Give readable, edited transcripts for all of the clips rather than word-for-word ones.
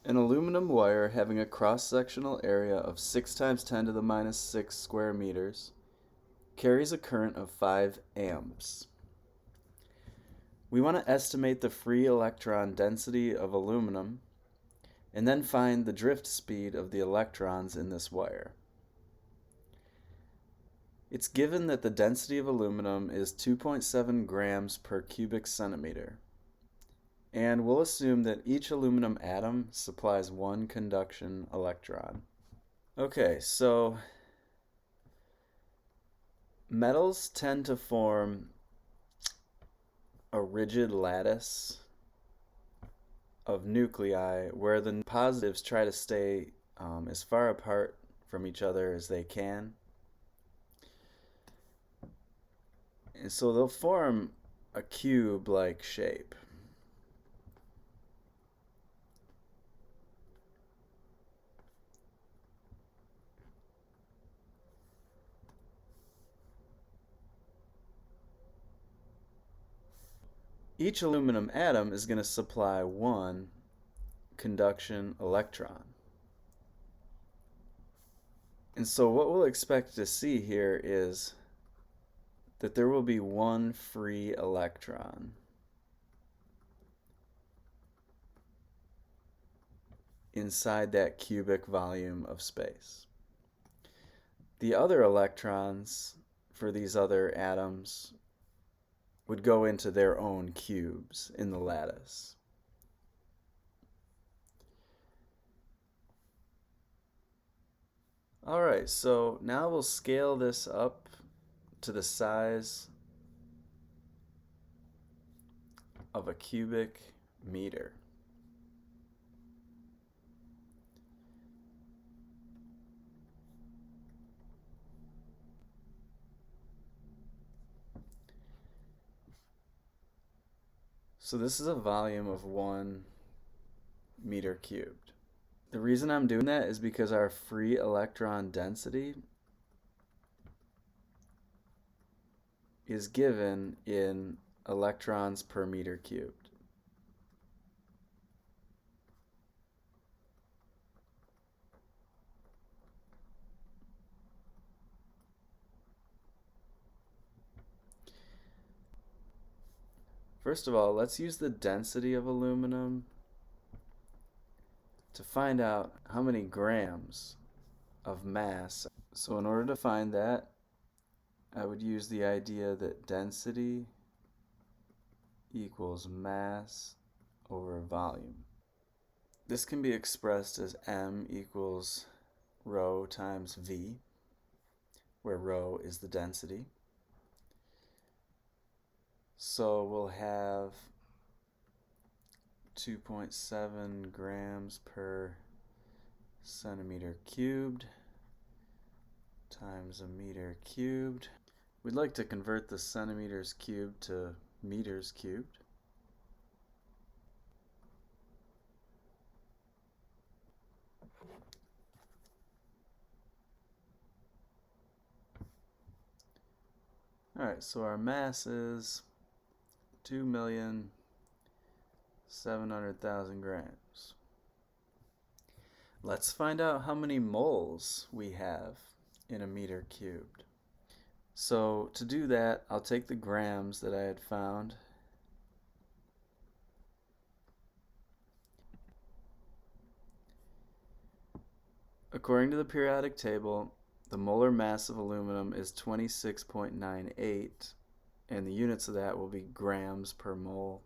An aluminum wire having a cross-sectional area of 6 times 10 to the minus 6 square meters carries a current of 5 amps. We want to estimate the free electron density of aluminum and then find the drift speed of the electrons in this wire. It's given that the density of aluminum is 2.7 grams per cubic centimeter, and we'll assume that each aluminum atom supplies one conduction electron. Okay, so metals tend to form a rigid lattice of nuclei where the positives try to stay as far apart from each other as they can. And so they'll form a cube-like shape. Each aluminum atom is going to supply one conduction electron. And so what we'll expect to see here is that there will be one free electron inside that cubic volume of space. The other electrons for these other atoms would go into their own cubes in the lattice. Alright, so now we'll scale this up to the size of a cubic meter. So this is a volume of 1 meter cubed. The reason I'm doing that is because our free electron density is given in electrons per meter cubed. First of all, let's use the density of aluminum to find out how many grams of mass. So in order to find that, I would use the idea that density equals mass over volume. This can be expressed as m equals rho times v, where rho is the density. So we'll have 2.7 grams per centimeter cubed times a meter cubed. We'd like to convert the centimeters cubed to meters cubed. Alright, so our mass is 2,700,000 grams. Let's find out how many moles we have in a meter cubed. So to do that, I'll take the grams that I had found according to the periodic table. The molar mass of aluminum is 26.98, and the units of that will be grams per mole.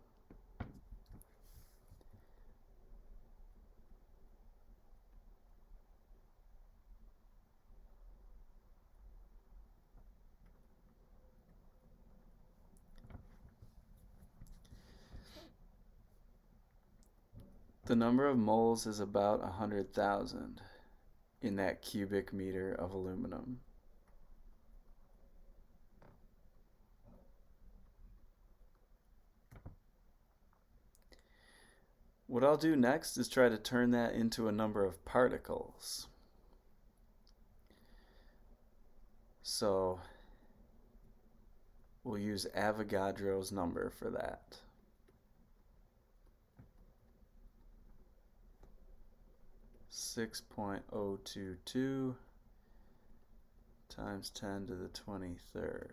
The number of moles is about 100,000 in that cubic meter of aluminum. What I'll do next is try to turn that into a number of particles. So we'll use Avogadro's number for that. 6.022 times 10 to the 23rd.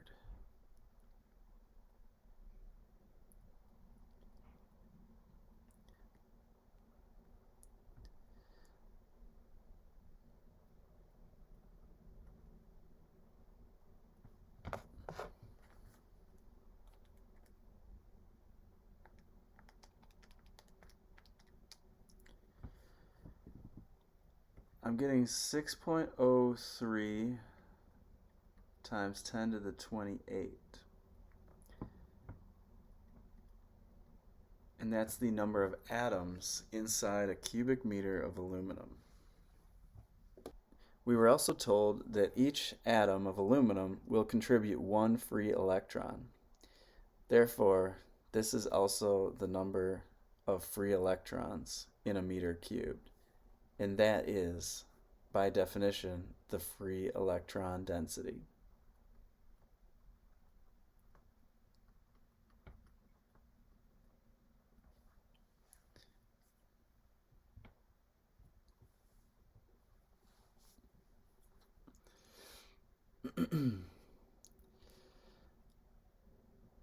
I'm getting 6.03 times 10 to the 28. And that's the number of atoms inside a cubic meter of aluminum. We were also told that each atom of aluminum will contribute one free electron. Therefore, this is also the number of free electrons in a meter cubed. And that is, by definition, the free electron density.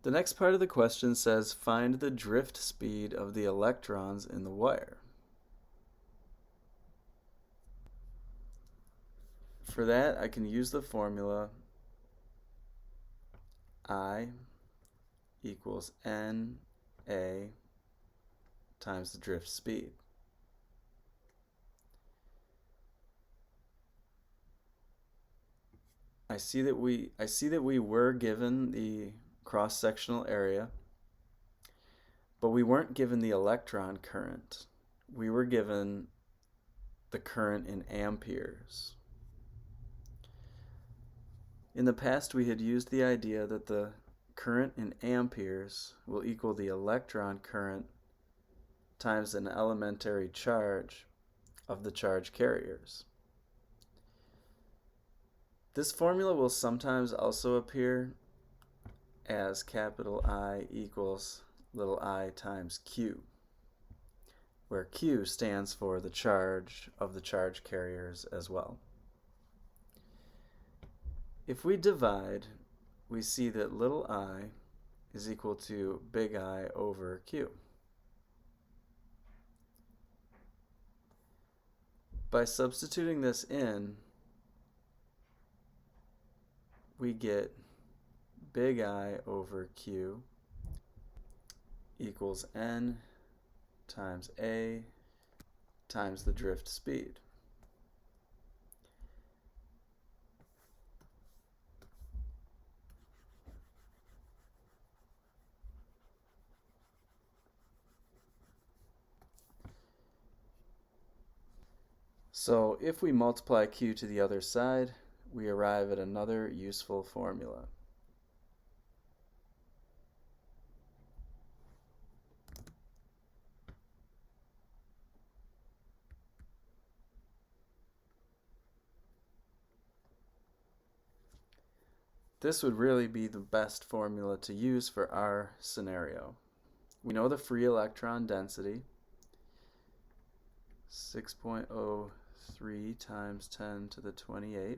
The next part of the question says, find the drift speed of the electrons in the wire. For that, I can use the formula I equals NA times the drift speed. I see that we were given the cross-sectional area, but we weren't given the electron current. We were given the current in amperes. In the past, we had used the idea that the current in amperes will equal the electron current times an elementary charge of the charge carriers. This formula will sometimes also appear as capital I equals little I times Q, where Q stands for the charge of the charge carriers as well. If we divide, we see that little I is equal to big I over Q. By substituting this in, we get big I over Q equals N times A times the drift speed. So if we multiply Q to the other side, we arrive at another useful formula. This would really be the best formula to use for our scenario. We know the free electron density, 6.03 times 10 to the 28.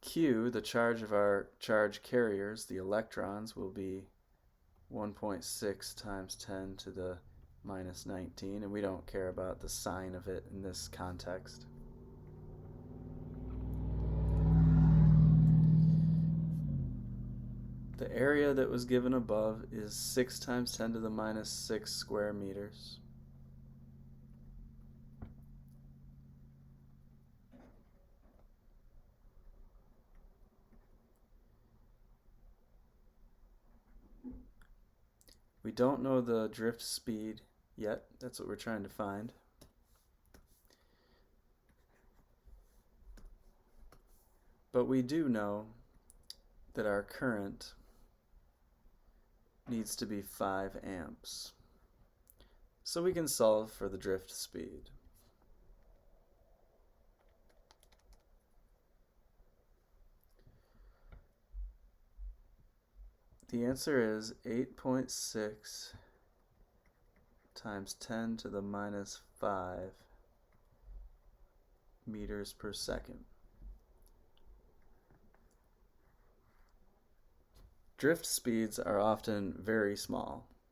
Q, the charge of our charge carriers, the electrons, will be 1.6 times 10 to the minus 19, and we don't care about the sign of it in this context. The area that was given above is 6 times 10 to the minus 6 square meters. We don't know the drift speed yet. That's what we're trying to find. But we do know that our current needs to be 5 amps. So we can solve for the drift speed. The answer is 8.6 times 10 to the minus 5 meters per second. Drift speeds are often very small.